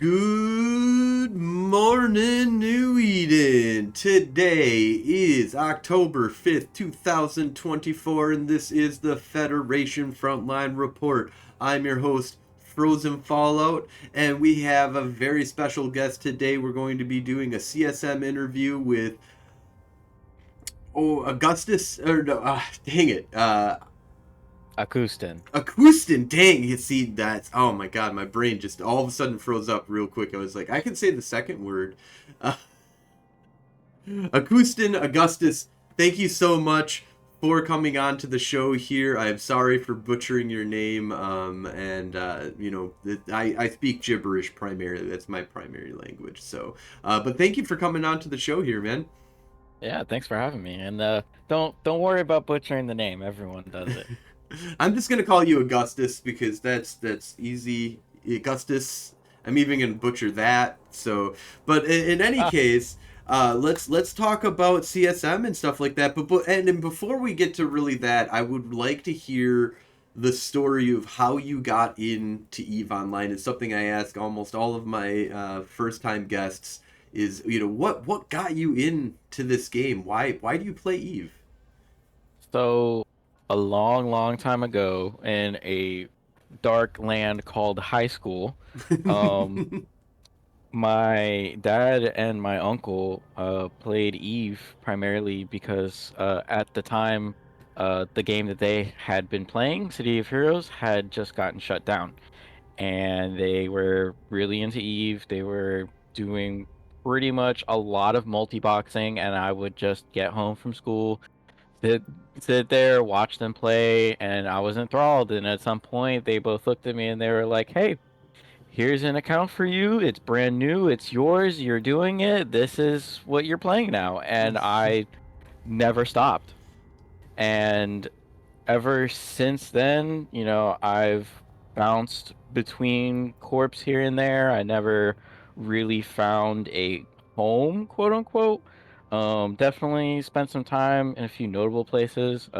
Good morning, New Eden. Today is October 5th, 2024, and this is the Federation Frontline Report. I'm your host, Frozen Fallout, and we have a very special guest today. We're going to be doing a CSM interview with, Augustus, or no, dang it, Aqustin. Aqustin, dang, you see that's oh my god, my brain just all of a sudden froze up real quick. I was like, I can say the second word. Uh, Aqustin, Agustus, thank you so much for coming on to the show here. I'm sorry for butchering your name, and I speak gibberish primarily. That's my primary language. So, but thank you for coming on to the show here, man. Yeah, thanks for having me. And don't worry about butchering the name. Everyone does it. I'm just gonna call you Augustus because that's easy. Augustus. I'm even gonna butcher that. So, but in any Ah, case, let's talk about CSM and stuff like that. And before we get to really that, I would like to hear the story of how you got into Eve Online. It's something I ask almost all of my first time guests. Is what got you into this game? Why do you play Eve? so a long, long time ago in a dark land called high school, um, my dad and my uncle played Eve primarily because at the time the game that they had been playing, City of Heroes, had just gotten shut down. And they were really into Eve. They were doing pretty much a lot of multi-boxing, and I would just get home from school, sit sit there, watch them play, and I was enthralled. And at some point, they both looked at me and they were like, "Hey, here's an account for you. It's brand new. It's yours. You're doing it. This is what you're playing now." And I never stopped. And ever since then, I've bounced between corps here and there. I never really found a home, quote unquote. Definitely spent some time in a few notable places.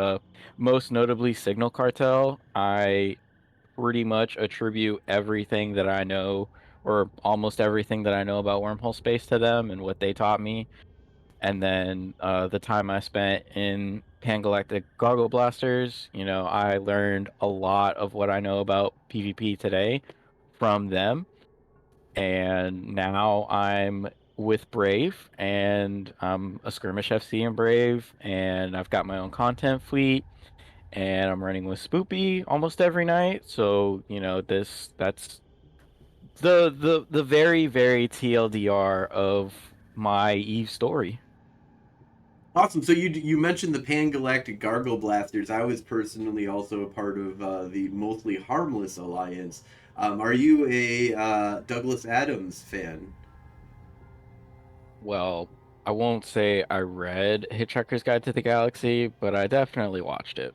Most notably Signal Cartel. I pretty much attribute everything that I know, or almost everything that I know about wormhole space to them and what they taught me. And then the time I spent in Pan Galactic Gargle Blasters, I learned a lot of what I know about PvP today from them. And now I'm with Brave, and I'm a skirmish FC in Brave, and I've got my own content fleet, and I'm running with Spoopy almost every night. So, that's the very, very TLDR of my Eve story. Awesome. So you mentioned the Pan Galactic Gargle Blasters. I was personally also a part of the Mostly Harmless Alliance. Are you a Douglas Adams fan? Well, I won't say I read Hitchhiker's Guide to the Galaxy, but I definitely watched it.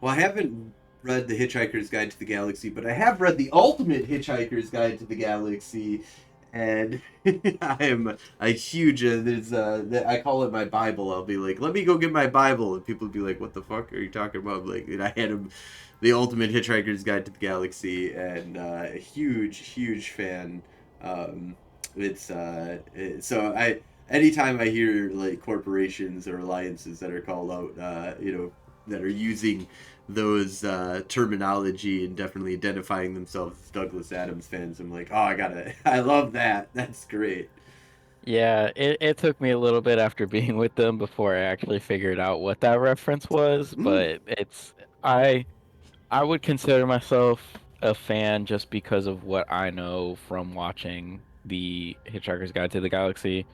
Well, I haven't read the Hitchhiker's Guide to the Galaxy, but I have read the Ultimate Hitchhiker's Guide to the Galaxy, and I am a huge. I call it my Bible. I'll be like, let me go get my Bible, and people will be like, what the fuck are you talking about? Like, and I had him the Ultimate Hitchhiker's Guide to the Galaxy, and a huge fan. Um, so I anytime I hear like corporations or alliances that are called out, that are using those terminology and definitely identifying themselves as Douglas Adams fans, I'm like, oh, I love that. That's great. Yeah, it took me a little bit after being with them before I actually figured out what that reference was, Mm. but I I would consider myself a fan just because of what I know from watching the Hitchhiker's Guide to the Galaxy,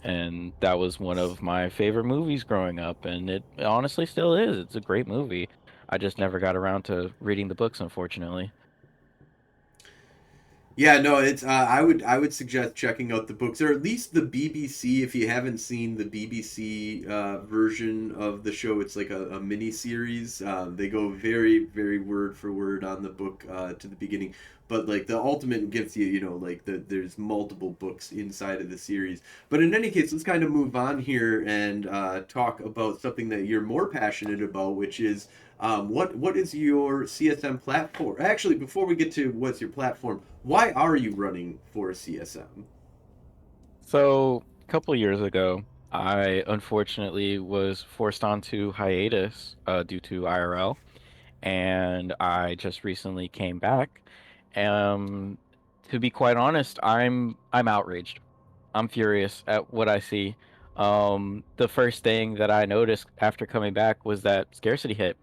and that was one of my favorite movies growing up, and it honestly still is. It's a great movie. I just never got around to reading the books, unfortunately. Yeah, no, it's I would suggest checking out the books or at least the BBC if you haven't seen the BBC version of the show. It's like a mini series. They go very word for word on the book to the beginning. but like the ultimate gives you, like there's multiple books inside of the series. But in any case, let's kind of move on here and talk about something that you're more passionate about, which is what is your CSM platform? Actually, before we get to what's your platform, why are you running for CSM? So, a couple years ago, I unfortunately was forced onto hiatus due to IRL, and I just recently came back. Um, to be quite honest, I'm outraged. I'm furious at what I see. The first thing that I noticed after coming back was that scarcity hit,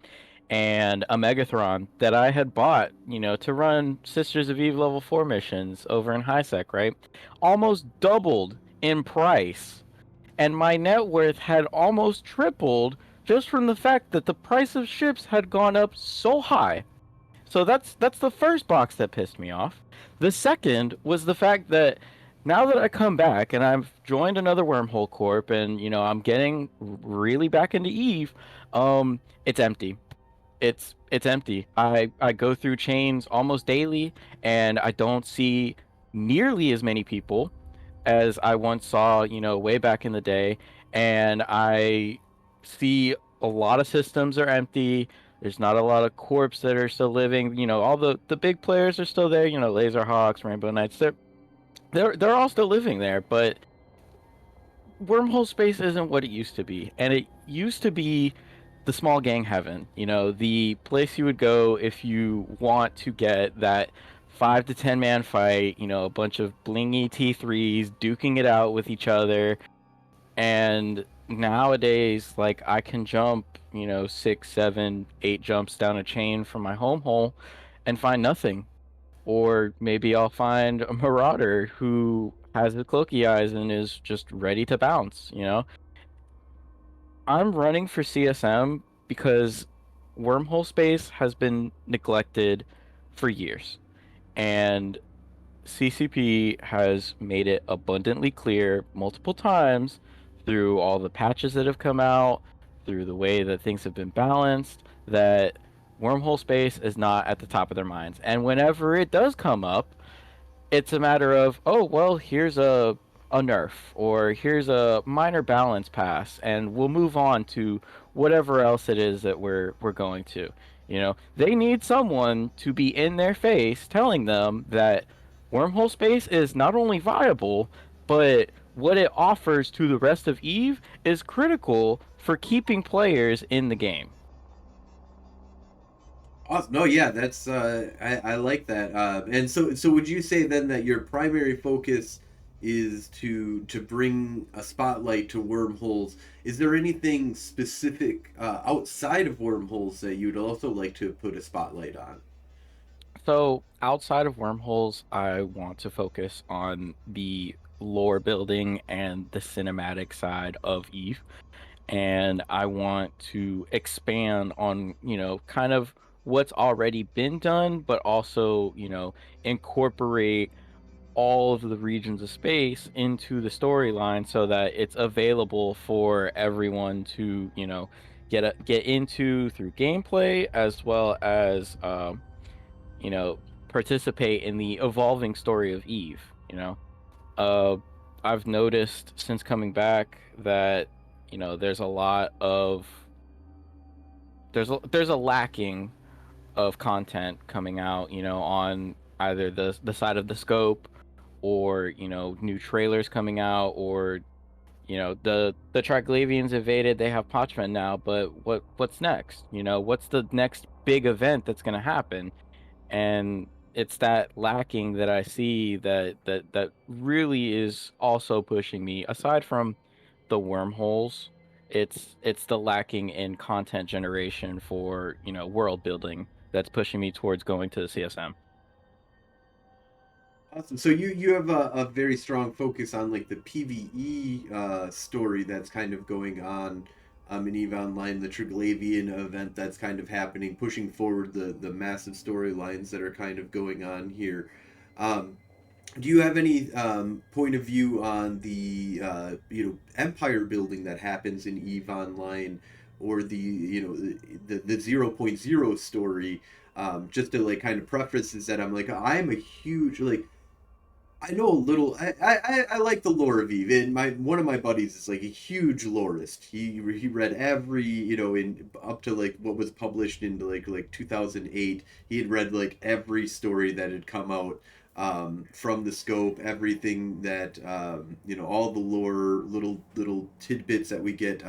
and a Megathron that I had bought, to run Sisters of Eve level 4 missions over in HiSec, right? Almost doubled in price, and my net worth had almost tripled just from the fact that the price of ships had gone up so high. So that's the first box that pissed me off. The second was the fact that now that I come back and I've joined another wormhole corp and I'm getting really back into Eve, it's empty. It's empty. I go through chains almost daily and I don't see nearly as many people as I once saw, way back in the day. And I see a lot of systems are empty. There's not a lot of corps that are still living. All the big players are still there. Laserhawks, Rainbow Knights. They're all still living there. But wormhole space isn't what it used to be, and it used to be the small gang heaven. The place you would go if you want to get that 5 to 10 man fight. A bunch of blingy T3s duking it out with each other. And nowadays, like I can jump, 6, 7, 8 jumps down a chain from my home hole and find nothing. Or maybe I'll find a marauder who has the cloaky eyes and is just ready to bounce. I'm running for CSM because wormhole space has been neglected for years. And CCP has made it abundantly clear multiple times through all the patches that have come out, through the way that things have been balanced, that wormhole space is not at the top of their minds. And whenever it does come up, it's a matter of, oh, well, here's a nerf or here's a minor balance pass and we'll move on to whatever else it is that we're going to. They need someone to be in their face telling them that wormhole space is not only viable, but what it offers to the rest of Eve is critical for keeping players in the game. Awesome. No, yeah, that's I like that. And so would you say then that your primary focus is to bring a spotlight to wormholes? Is there anything specific outside of wormholes that you'd also like to put a spotlight on? So, outside of wormholes, I want to focus on the lore building and the cinematic side of Eve. And I want to expand on, kind of what's already been done, but also, incorporate all of the regions of space into the storyline so that it's available for everyone to, get into through gameplay as well as you know, participate in the evolving story of Eve, Uh, I've noticed since coming back that, there's a lot of there's a lacking of content coming out, on either the side of the scope or, new trailers coming out or, the Triglavians invaded, they have Pachman now, but what's next? What's the next big event that's gonna happen? And it's that lacking that I see that really is also pushing me. Aside from the wormholes, it's the lacking in content generation for world building that's pushing me towards going to the CSM. Awesome. So you have a very strong focus on like the PVE story that's kind of going on in EVE Online, the Triglavian event that's kind of happening, pushing forward the massive storylines that are kind of going on here. Um, do you have any point of view on the empire building that happens in EVE Online, or the the 0.0 story? Just to like kind of preface is that I'm a huge like I know a little. I like the lore of Eve, and my one of my buddies is like a huge lorist. He read every in up to like what was published in like 2008. He had read like every story that had come out from the scope, everything that all the lore, little tidbits that we get.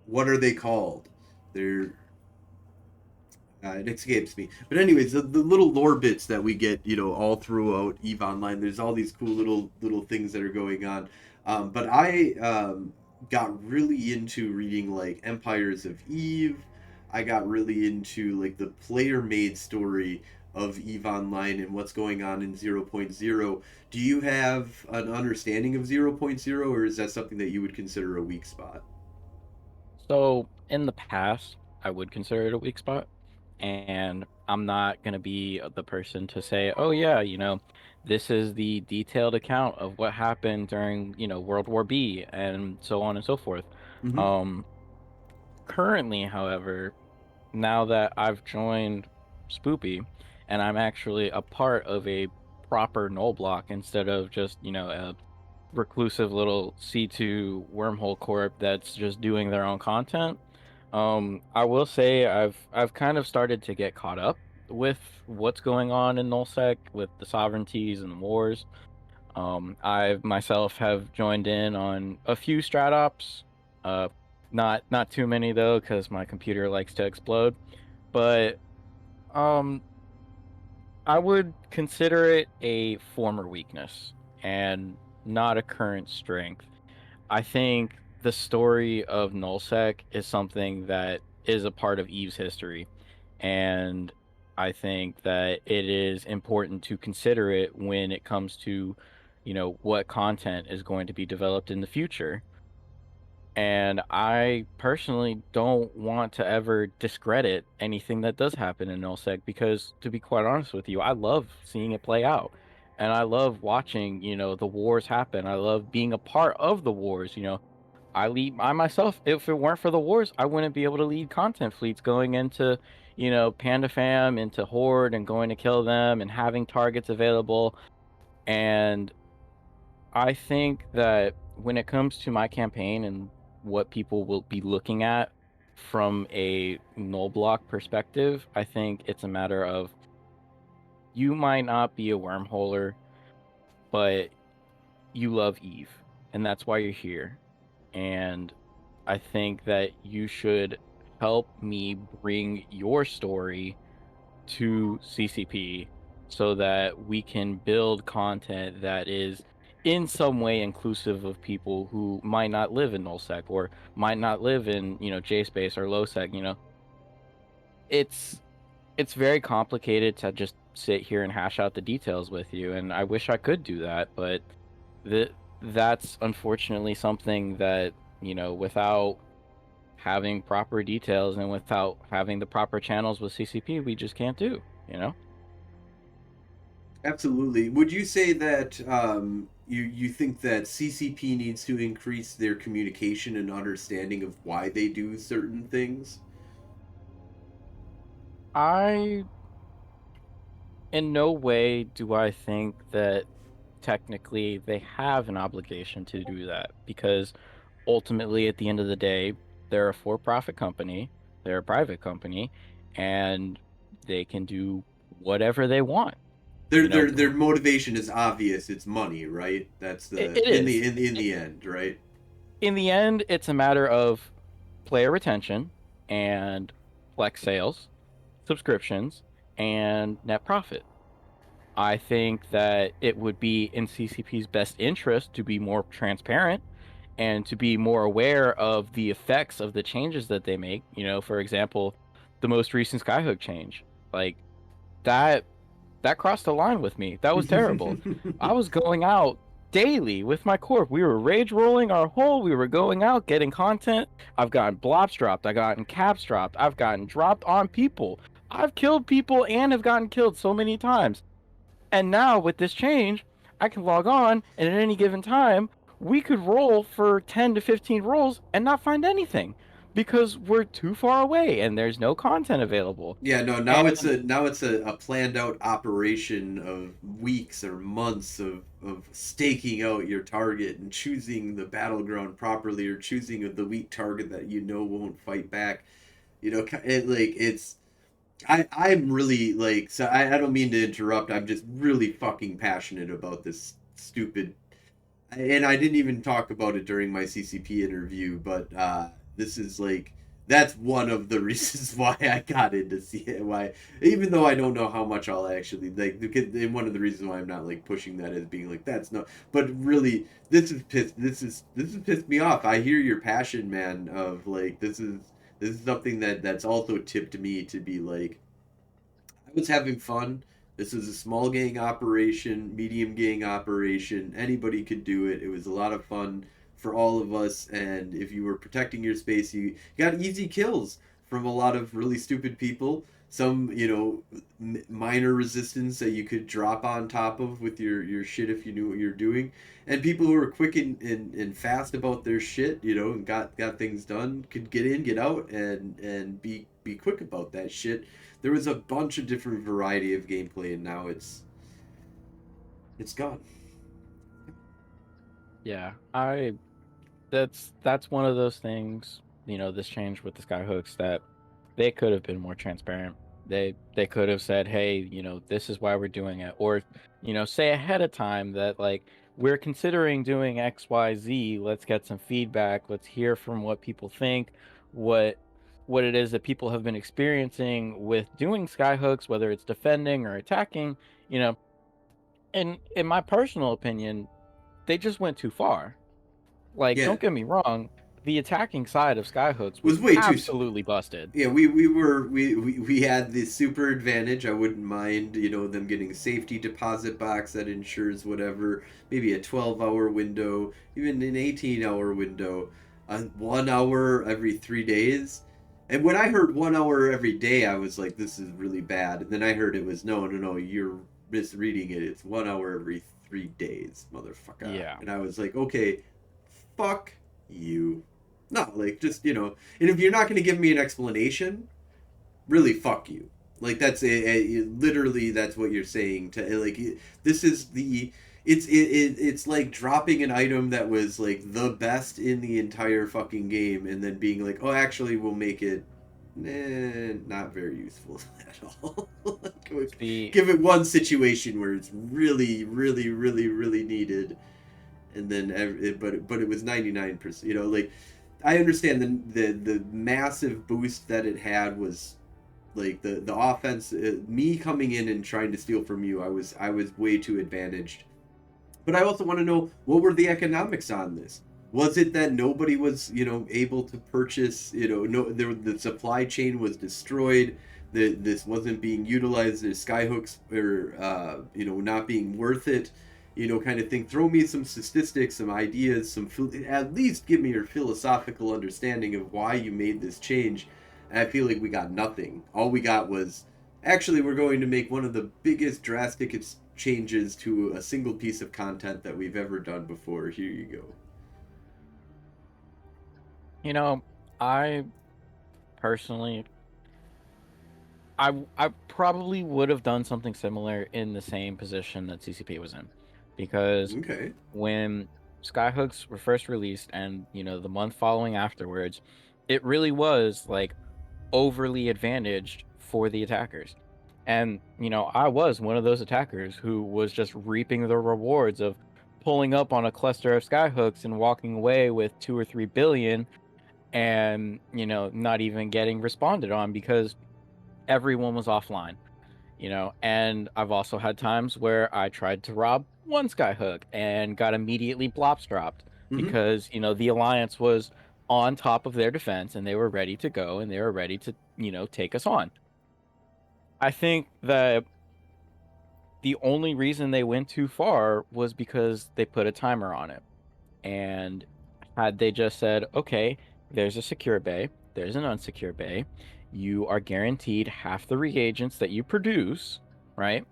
What are they called? They're it escapes me. But anyways, the little lore bits that we get, all throughout Eve Online, there's all these cool little things that are going on. But I got really into reading like Empires of Eve. I got really into like the player made story of Eve Online and what's going on in 0.0. Do you have an understanding of 0.0, or is that something that you would consider a weak spot? So in the past, I would consider it a weak spot, and I'm not gonna be the person to say, "Oh yeah, this is the detailed account of what happened during, World War B and so on and so forth." Mm-hmm. Um, Currently, however, now that I've joined Spoopy and I'm actually a part of a proper null block instead of just, a reclusive little C2 wormhole corp that's just doing their own content. I will say I've kind of started to get caught up with what's going on in nullsec with the sovereignties and the wars. I myself have joined in on a few strat ops, uh, not too many though, because my computer likes to explode. But um, I would consider it a former weakness and not a current strength. I think the story of nullsec is something that is a part of Eve's history, and I think that it is important to consider it when it comes to, what content is going to be developed in the future. And I personally don't want to ever discredit anything that does happen in nullsec because, to be quite honest with you, I love seeing it play out. And I love watching, the wars happen. I love being a part of the wars. I myself, if it weren't for the wars, I wouldn't be able to lead content fleets going into, Panda Fam, into Horde, and going to kill them and having targets available. And I think that when it comes to my campaign and what people will be looking at from a null block perspective, I think it's a matter of you might not be a wormholer, but you love Eve, and that's why you're here. And I think that you should help me bring your story to CCP so that we can build content that is in some way inclusive of people who might not live in nullsec or might not live in, JSpace or lowsec. It's it's very complicated to just sit here and hash out the details with you, and I wish I could do that, but the that's unfortunately something that, without having proper details and without having the proper channels with CCP, we just can't do. Absolutely. Would you say that you think that CCP needs to increase their communication and understanding of why they do certain things? I, in no way do I think that technically they have an obligation to do that because ultimately, at the end of the day, they're a for-profit company, they're a private company, and they can do whatever they want. Their You know, their their motivation is obvious. It's money, right? That's the it in the is. in the end, right? In the end, it's a matter of player retention and flex sales, subscriptions, and net profit. I think that it would be in CCP's best interest to be more transparent and to be more aware of the effects of the changes that they make. For example, the most recent Skyhook change. Like that that crossed the line with me. That was terrible. I was going out daily with my corp. We were rage rolling our hole. We were going out getting content. I've gotten blobs dropped. I've gotten caps dropped. I've gotten dropped on people. I've killed people and have gotten killed so many times. And now with this change, I can log on and at any given time, we could roll for 10 to 15 rolls and not find anything because we're too far away and there's no content available. Yeah, no, And now it's a planned out operation of weeks or months of staking out your target and choosing the battleground properly, or choosing the weak target that you know won't fight back. You know, it's I'm really like, so I don't mean to interrupt. I'm just really fucking passionate about this stupid, and I didn't even talk about it during my CCP interview, but this is like, that's one of the reasons why I got into why, even though I don't know how much I'll actually like, and one of the reasons why I'm not like pushing that as being like that's no, but really this has pissed me off. I hear your passion, man, of like this is something that's also tipped me to be like, I was having fun. This was a small gang operation, medium gang operation. Anybody could do it. It was a lot of fun for all of us. And if you were protecting your space, you got easy kills from a lot of really stupid people. Some, you know, minor resistance that you could drop on top of with your shit if you knew what you're doing. And people who were quick and fast about their shit, you know, and got things done, could get in, get out, and be quick about that shit. There was a bunch of different variety of gameplay, and now it's gone. yeah, I that's one of those things, this change with the skyhooks, that they could have been more transparent. They could have said, "Hey, this is why we're doing it," or say ahead of time that, like, we're considering doing XYZ. Let's get some feedback. Let's hear from what people think, what what it is that people have been experiencing with doing skyhooks, whether it's defending or attacking. You know, and in my personal opinion, they just went too far. Like, Yeah, don't get me wrong, the attacking side of skyhooks was was way too. absolutely busted. Yeah, we had the super advantage. I wouldn't mind, you know, them getting a safety deposit box that ensures whatever, maybe a 12-hour window, even an 18-hour window, 1 hour every 3 days. And when I heard 1 hour every day, I was like, this is really bad. And then I heard it was no, you're misreading it. It's 1 hour every 3 days, motherfucker. Yeah. And I was like, okay, fuck you. No, like, just, you know, and if you're not going to give me an explanation, really fuck you. Like, that's literally that's what you're saying to, like, this is the, it's like dropping an item that was like the best in the entire fucking game, and then being like, oh, actually we'll make it not very useful at all. Like, The give it one situation where it's really needed, and then but it was 99%, you know, like, I understand the massive boost that it had was like the offense, me coming in and trying to steal from you, I was way too advantaged. But I also want to know, what were the economics on this? Was it that nobody was, you know, able to purchase, you know, no, the supply chain was destroyed, this wasn't being utilized, the skyhooks or you know, not being worth it, you know, kind of thing. Throw me some statistics, some ideas, at least give me your philosophical understanding of why you made this change. And I feel like we got nothing. All we got was, actually, we're going to make one of the biggest drastic changes to a single piece of content that we've ever done before. Here you go. you know, I personally, I probably would have done something similar in the same position that CCP was in, because Okay. when skyhooks were first released, and the month following afterwards, it really was like overly advantaged for the attackers. And, I was one of those attackers who was just reaping the rewards of pulling up on a cluster of skyhooks and walking away with 2 or 3 billion, and, not even getting responded on because everyone was offline. And I've also had times where I tried to rob one skyhook and got immediately blops dropped Mm-hmm. because, the Alliance was on top of their defense and they were ready to go and they were ready to, take us on. I think that the only reason they went too far was because they put a timer on it. And had they just said, okay, there's a secure bay, there's an unsecure bay, you are guaranteed half the reagents that you produce, right?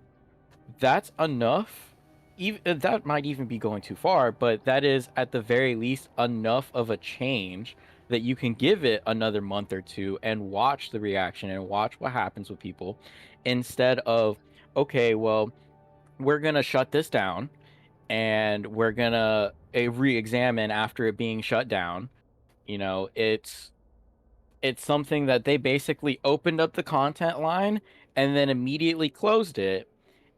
That's enough. Even that might even be going too far, but that is at the very least enough of a change that you can give it another month or two and watch the reaction and watch what happens with people, instead of, okay, well, we're going to shut this down and we're going to re-examine after it being shut down. It's something that they basically opened up the content line and then immediately closed it,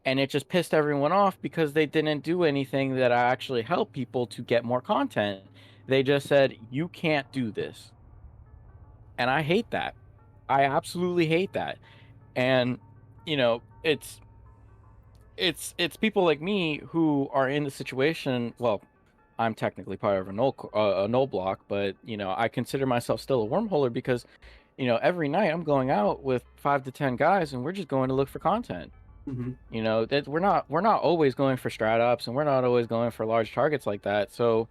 and it just pissed everyone off because they didn't do anything that actually helped people to get more content. They just said, "You can't do this." And I hate that. I absolutely hate that. And it's people like me who are in the situation. Well, I'm technically part of a null block, but I consider myself still a wormholer because every night I'm going out with 5 to 10 guys, and we're just going to look for content. Hmm. That we're not always going for strat ups, and we're not always going for large targets like that. So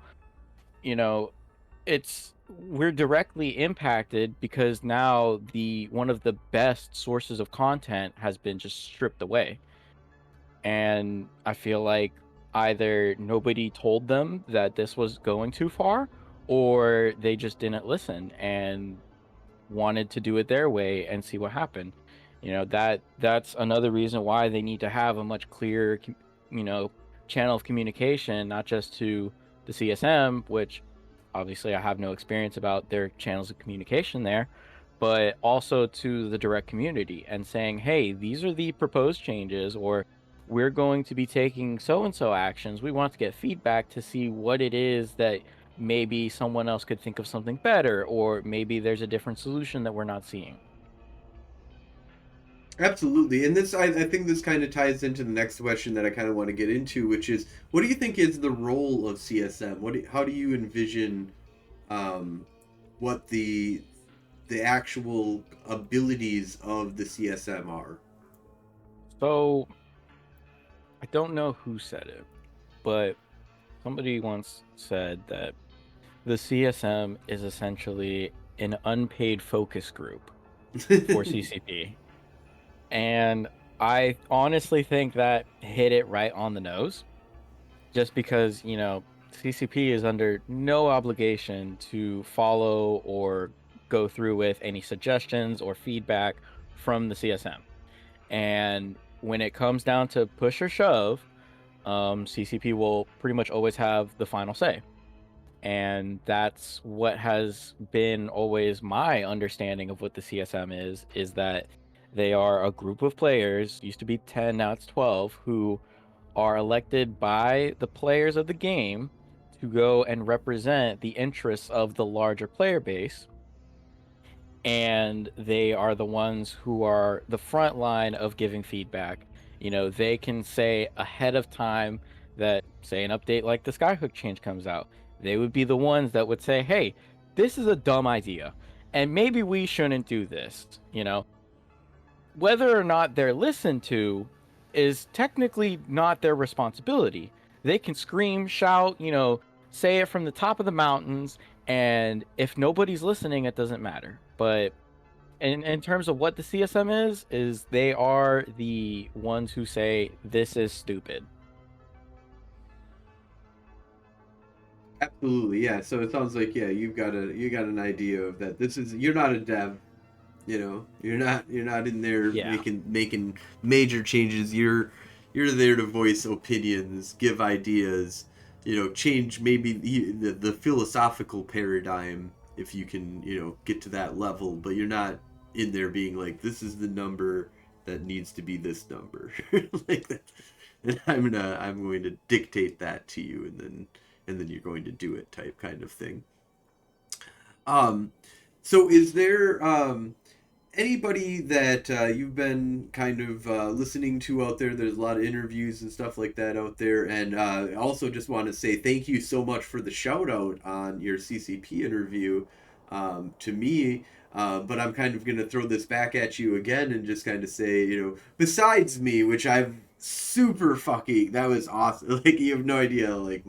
you know, we're directly impacted because now the one of the best sources of content has been just stripped away. And I feel like either nobody told them that this was going too far, or they just didn't listen and wanted to do it their way and see what happened. That's another reason why they need to have a much clearer, you know, channel of communication, not just to the CSM, which obviously I have no experience about their channels of communication there, but also to the direct community and saying, hey, these are the proposed changes, or we're going to be taking so and so actions. We want to get feedback to see what it is that maybe someone else could think of something better, or maybe there's a different solution that we're not seeing. Absolutely, and I think this kind of ties into the next question that I kind of want to get into, which is, what do you think is the role of CSM? How do you envision um, what the actual abilities of the CSM are? So I don't know who said it, but somebody once said that the CSM is essentially an unpaid focus group for CCP. And I honestly think that hit it right on the nose, just because, CCP is under no obligation to follow or go through with any suggestions or feedback from the CSM. And when it comes down to push or shove, CCP will pretty much always have the final say. And that's what has been always my understanding of what the CSM is that they are a group of players, used to be 10, now it's 12, who are elected by the players of the game to go and represent the interests of the larger player base. And they are the ones who are the front line of giving feedback. They can say ahead of time that, say, an update like the Skyhook change comes out. They would be the ones that would say, hey, this is a dumb idea, and maybe we shouldn't do this. Whether or not they're listened to is technically not their responsibility. They can scream, shout, say it from the top of the mountains, and if nobody's listening, it doesn't matter. But in terms of what the CSM is they are the ones who say this is stupid. Absolutely, yeah. So it sounds like, yeah, you got an idea of that. This is, you're not a dev, you're not in there Yeah. making major changes. You're there to voice opinions, give ideas, change maybe the philosophical paradigm, if you can, get to that level. But you're not in there being like, this is the number that needs to be this number, like that, and I'm going to dictate that to you, and then you're going to do it, type kind of thing. Um, so is there anybody that you've been kind of listening to out there? There's a lot of interviews and stuff like that out there, and I also just want to say thank you so much for the shout out on your CCP interview to me. But I'm kind of going to throw this back at you again and just kind of say, besides me, which I've super fucking, that was awesome. Like, you have no idea. Like,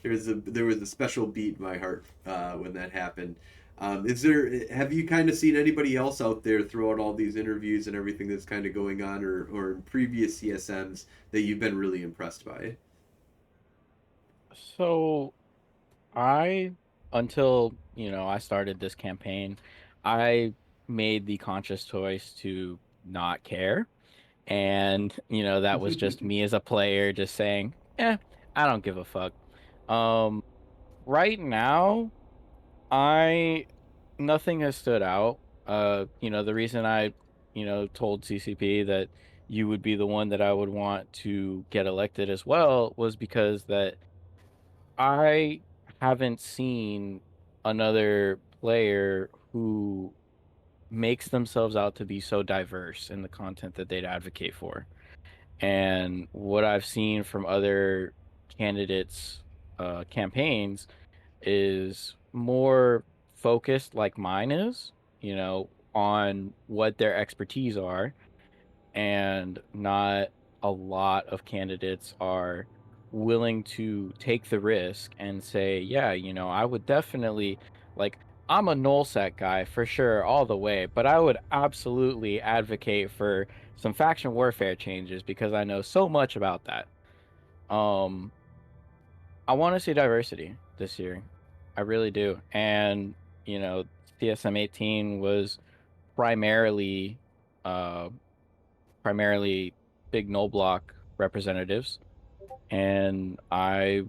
there was a special beat in my heart when that happened. Have you kind of seen anybody else out there throughout all these interviews and everything that's kind of going on, or in previous CSMs, that you've been really impressed by? So I, until I started this campaign, I made the conscious choice to not care. And, that was just me as a player just saying, I don't give a fuck. Um, right now, I nothing has stood out. The reason I, told CCP that you would be the one that I would want to get elected as well was because that I haven't seen another player who makes themselves out to be so diverse in the content that they'd advocate for. And what I've seen from other candidates' campaigns is more focused, like mine is, on what their expertise are, and not a lot of candidates are willing to take the risk and say, yeah, I would definitely like I'm a nullsec guy for sure all the way, but I would absolutely advocate for some faction warfare changes because I know so much about that. Um I want to see diversity this year. I really do. And, you know, CSM 18 was primarily uh primarily big null block representatives, and I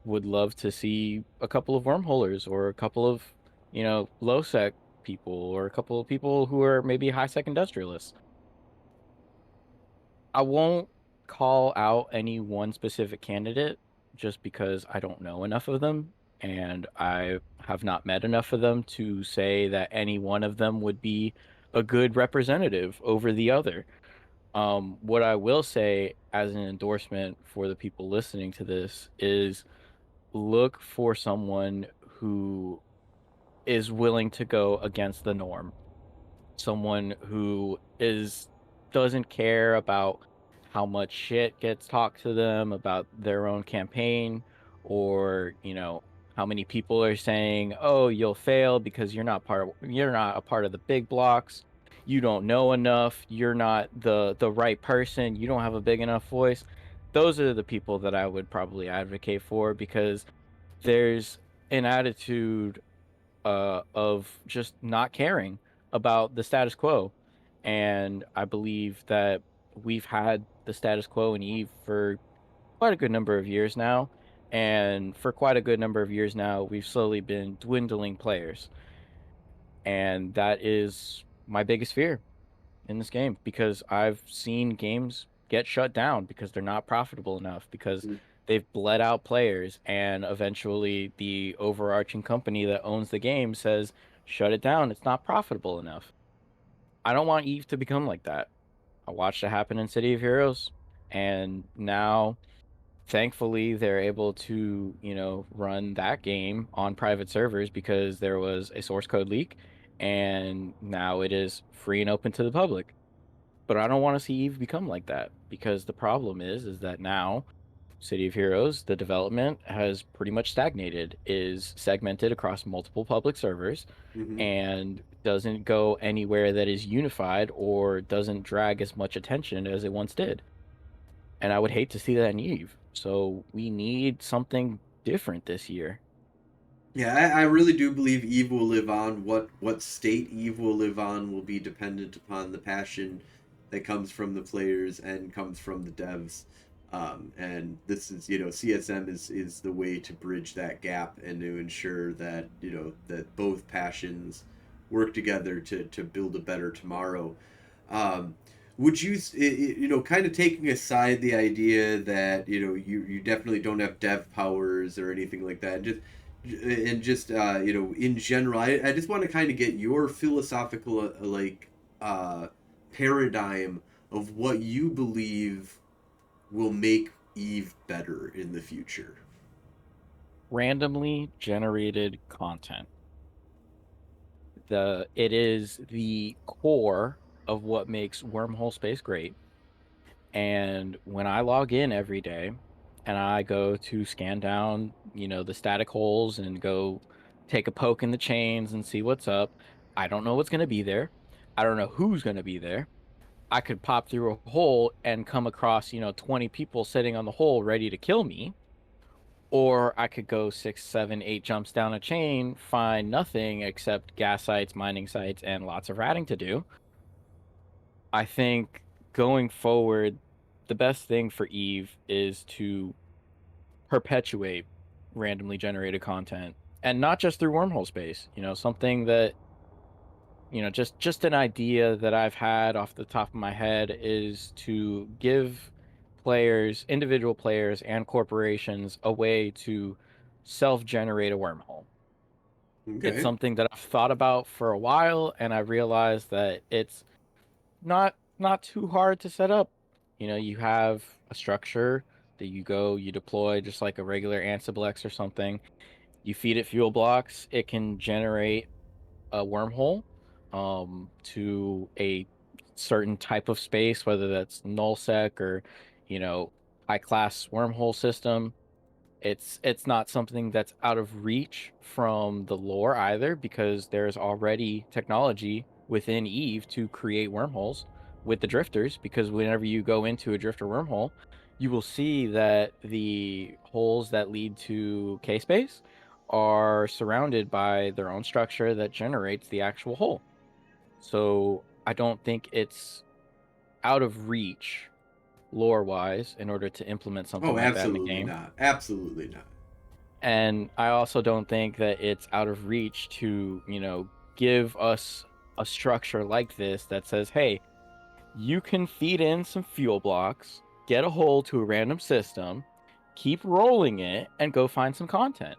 would love to see a couple of wormholers or a couple of, low sec people or a couple of people who are maybe high sec industrialists. I won't call out any one specific candidate just because I don't know enough of them and I have not met enough of them to say that any one of them would be a good representative over the other. What I will say as an endorsement for the people listening to this is look for someone who is willing to go against the norm, someone who is doesn't care about how much shit gets talked to them about their own campaign, or how many people are saying, oh, you'll fail because you're not a part of the big blocks, you don't know enough, you're not the right person, you don't have a big enough voice. Those are the people that I would probably advocate for, because there's an attitude of just not caring about the status quo. And I believe that we've had the status quo in Eve for quite a good number of years now. And for quite a good number of years now, we've slowly been dwindling players. And that is my biggest fear in this game, because I've seen games get shut down because they're not profitable enough, because they've bled out players, and eventually the overarching company that owns the game says, shut it down, it's not profitable enough. I don't want Eve to become like that. I watched it happen in City of Heroes, and now thankfully they're able to, run that game on private servers because there was a source code leak, and now it is free and open to the public. But I don't want to see Eve become like that, because the problem is that now City of Heroes, the development has pretty much stagnated, is segmented across multiple public servers, Hmm. and doesn't go anywhere that is unified or doesn't drag as much attention as it once did. And I would hate to see that in Eve. So we need something different this year. Yeah, I really do believe Eve will live on. What state Eve will live on will be dependent upon the passion that comes from the players and comes from the devs. And this is, CSM is the way to bridge that gap and to ensure that, that both passions work together to build a better tomorrow. Um, would you, kind of taking aside the idea that, you definitely don't have dev powers or anything like that, just in general, I just want to kind of get your philosophical uh, paradigm of what you believe will make Eve better in the future. Randomly generated content. It is the core of what makes wormhole space great. And when I log in every day and I go to scan down, the static holes and go take a poke in the chains and see what's up, I don't know what's going to be there. I don't know who's going to be there. I could pop through a hole and come across, 20 people sitting on the hole ready to kill me. Or I could go 6, 7, 8 jumps down a chain, find nothing except gas sites, mining sites, and lots of ratting to do. I think going forward, the best thing for Eve is to perpetuate randomly generated content, and not just through wormhole space. Something that, just an idea that I've had off the top of my head is to give players, individual players and corporations, a way to self-generate a wormhole. It's Okay. something that I've thought about for a while, and I realized that it's not too hard to set up. You have a structure that you deploy just like a regular Ansible X or something. You feed it fuel blocks, it can generate a wormhole to a certain type of space, whether that's nullsec or, you know, high class wormhole system. It's not something that's out of reach from the lore either, because there's already technology within Eve to create wormholes with the drifters. Because whenever you go into a drifter wormhole, you will see that the holes that lead to K-space are surrounded by their own structure that generates the actual hole. So I don't think it's out of reach lore wise in order to implement something Oh, like that in the absolutely game. not. Absolutely not. And I also don't think that it's out of reach to, give us a structure like this that says, hey, you can feed in some fuel blocks, get a hole to a random system, keep rolling it, and go find some content.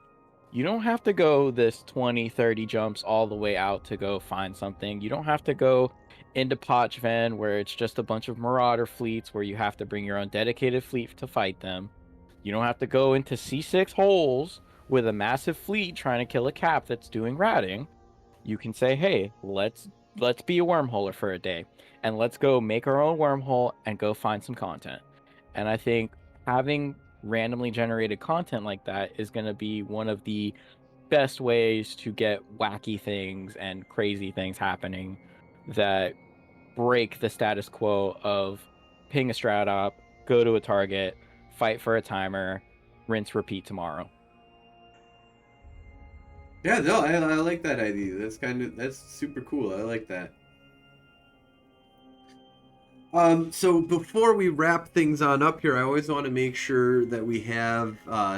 You don't have to go this 20, 30 jumps all the way out to go find something. You don't have to go into Pochven where it's just a bunch of marauder fleets where you have to bring your own dedicated fleet to fight them. You don't have to go into C6 holes with a massive fleet trying to kill a cap that's doing ratting. You can say, hey, let's be a wormholer for a day, and let's go make our own wormhole and go find some content. And I think having randomly generated content like that is going to be one of the best ways to get wacky things and crazy things happening that break the status quo of ping a strat op, go to a target, fight for a timer, rinse, repeat tomorrow. Yeah, no, I like that idea. That's super cool. I like that. So before we wrap things on up here, I always want to make sure that we have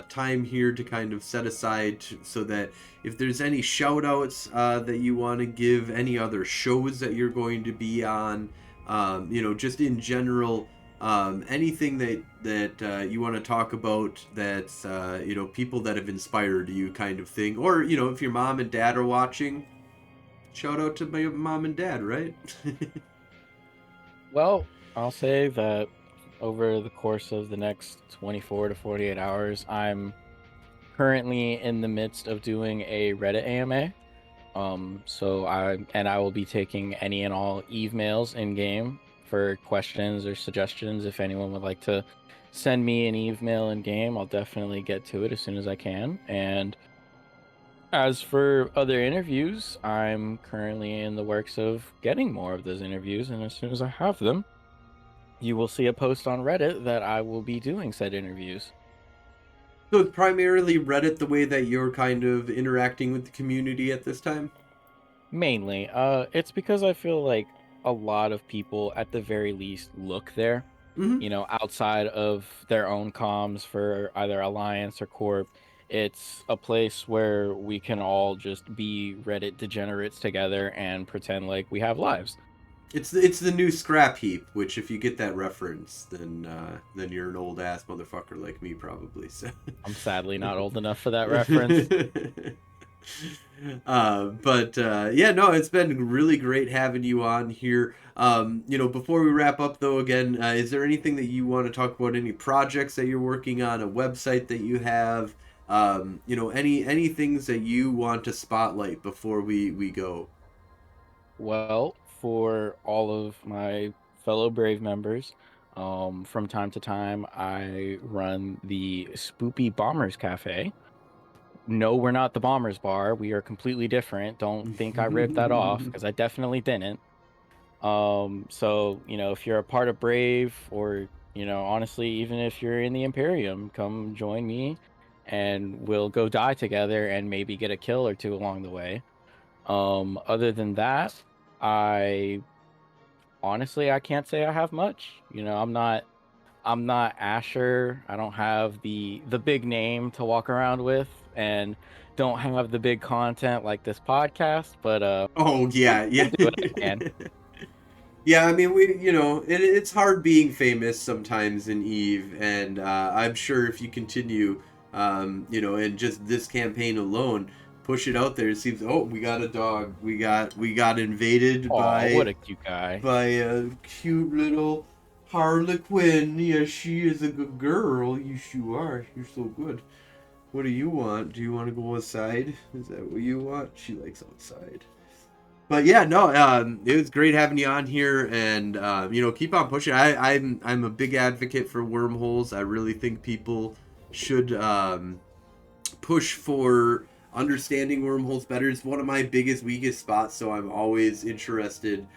time here to kind of set aside so that if there's any shout outs that you want to give, any other shows that you're going to be on, just in general, anything that you want to talk about that's, people that have inspired you kind of thing. Or, if your mom and dad are watching, shout out to my mom and dad, right? Well, I'll say that over the course of the next 24 to 48 hours, I'm currently in the midst of doing a Reddit AMA. I will be taking any and all Eve mails in game for questions or suggestions. If anyone would like to send me an Eve mail in game, I'll definitely get to it as soon as I can. And as for other interviews, I'm currently in the works of getting more of those interviews, and as soon as I have them, you will see a post on Reddit that I will be doing said interviews. So it's primarily Reddit the way that you're kind of interacting with the community at this time? Mainly, it's because I feel like a lot of people, at the very least, look there. Mm-hmm. Outside of their own comms for either Alliance or Corp, it's a place where we can all just be Reddit degenerates together and pretend like we have lives. It's the new scrap heap, which if you get that reference, then you're an old ass motherfucker like me probably. So. I'm sadly not old enough for that reference. But yeah, no, it's been really great having you on here. Before we wrap up though, again, is there anything that you want to talk about? Any projects that you're working on? A website that you have? Any things that you want to spotlight before we go? Well, for all of my fellow Brave members, from time to time, I run the Spoopy Bombers Cafe. No, we're not the Bombers Bar. We are completely different. Don't think I ripped that off, because I definitely didn't. So, if you're a part of Brave, or, honestly, even if you're in the Imperium, come join me and we'll go die together and maybe get a kill or two along the way. Other than that, I honestly I can't say I have much. I'm not Asher. I don't have the big name to walk around with, and don't have the big content like this podcast, but Oh I'll, yeah, I'll yeah. do what I can. Yeah, I mean, it's hard being famous sometimes in Eve, and I'm sure if you continue, and just this campaign alone, push it out there. It seems, oh, we got a dog. We got invaded Oh, what by a cute guy. by a cute little Harlequin. Yes, she is a good girl. Yes, you are. You're so good. What do you want? Do you want to go outside? Is that what you want? She likes outside. But yeah, no, it was great having you on here, and keep on pushing. I'm a big advocate for wormholes. I really think people should push for understanding wormholes better. It's one of my biggest weakest spots, so I'm always interested.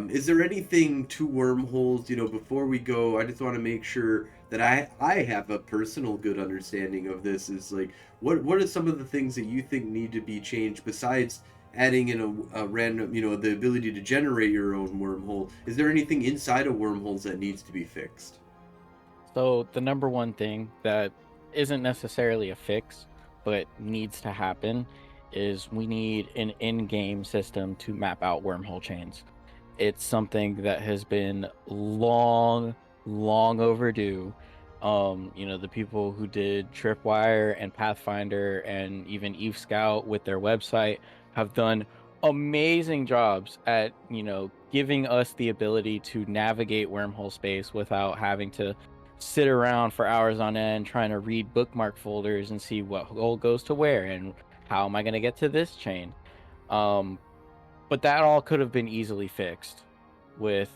Is there anything to wormholes? Before we go, I just want to make sure that I have a personal good understanding of this. Is like what are some of the things that you think need to be changed besides adding in a random, the ability to generate your own wormhole? Is there anything inside of wormholes that needs to be fixed? So the number one thing that isn't necessarily a fix, but needs to happen is we need an in-game system to map out wormhole chains. It's something that has been long, long overdue. The people who did Tripwire and Pathfinder and even Eve Scout with their website have done amazing jobs at, giving us the ability to navigate wormhole space without having to sit around for hours on end trying to read bookmark folders and see what hole goes to where and how am I going to get to this chain. Um, but that all could have been easily fixed with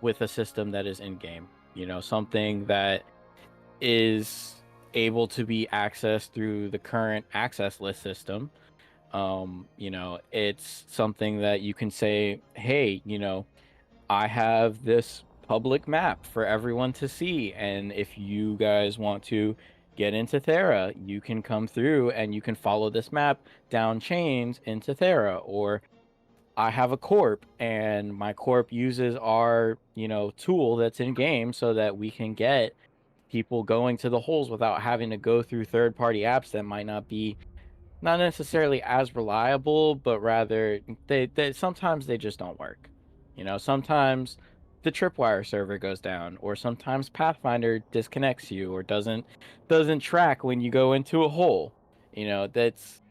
a system that is in game. Something that is able to be accessed through the current access list system. It's something that you can say, hey, I have this public map for everyone to see, and if you guys want to get into Thera, you can come through and you can follow this map down chains into Thera. Or I have a corp and my corp uses our, tool that's in game so that we can get people going to the holes without having to go through third party apps that might not be not necessarily as reliable, but rather they sometimes they just don't work. Sometimes the tripwire server goes down, or sometimes Pathfinder disconnects you or doesn't track when you go into a hole. That's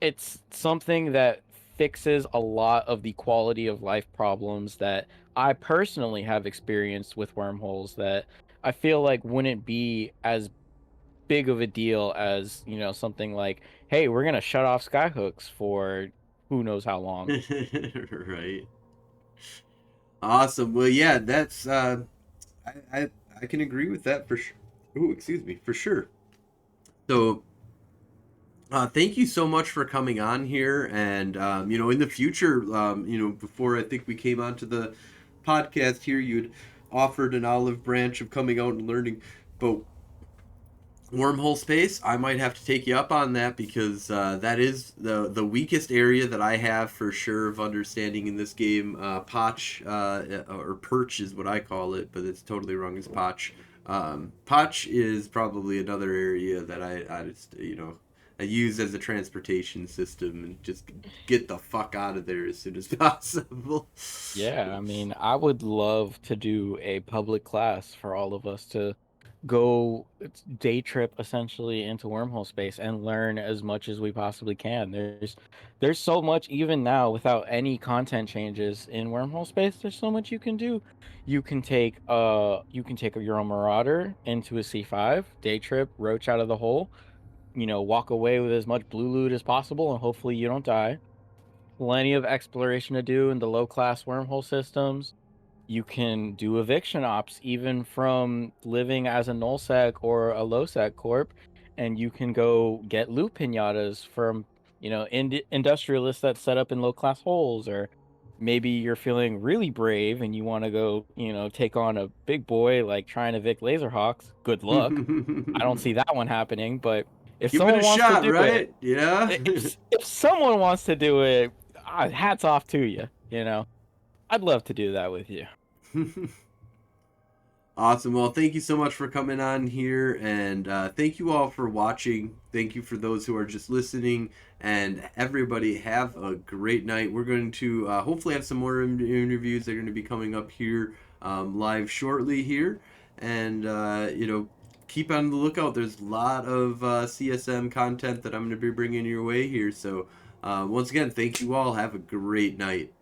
it's something that fixes a lot of the quality of life problems that I personally have experienced with wormholes that I feel like wouldn't be as big of a deal as, something like, hey, we're gonna shut off skyhooks for who knows how long. Right. Awesome. Well, yeah, that's I can agree with that for sure. Ooh, excuse me, for sure. So, thank you so much for coming on here, and in the future, before I think we came onto the podcast here, you'd offered an olive branch of coming out and learning about wormhole space. I might have to take you up on that because that is the weakest area that I have for sure of understanding in this game. Potch or perch is what I call it, but it's totally wrong as potch. Potch is probably another area that I just I use as a transportation system and just get the fuck out of there as soon as possible. Yeah, I mean, I would love to do a public class for all of us to go day trip essentially into wormhole space and learn as much as we possibly can. There's so much even now without any content changes in wormhole space. There's so much you can do. You can take your own marauder into a C5, day trip, roach out of the hole, walk away with as much blue loot as possible and hopefully you don't die. Plenty of exploration to do in the low class wormhole systems. You can do eviction ops even from living as a nullsec or a lowsec corp, and you can go get loot pinatas from industrialists that set up in low class holes. Or maybe you're feeling really brave and you want to go take on a big boy like trying to evict laserhawks. Good luck. I don't see that one happening, but If Give it someone a wants to shot, do it, right? Yeah. if someone wants to do it, hats off to you. You know, I'd love to do that with you. Awesome. Well, thank you so much for coming on here, and thank you all for watching. Thank you for those who are just listening, and everybody have a great night. We're going to hopefully have some more interviews that are going to be coming up here live shortly here, and keep on the lookout. There's a lot of CSM content that I'm going to be bringing your way here. So once again, thank you all. Have a great night.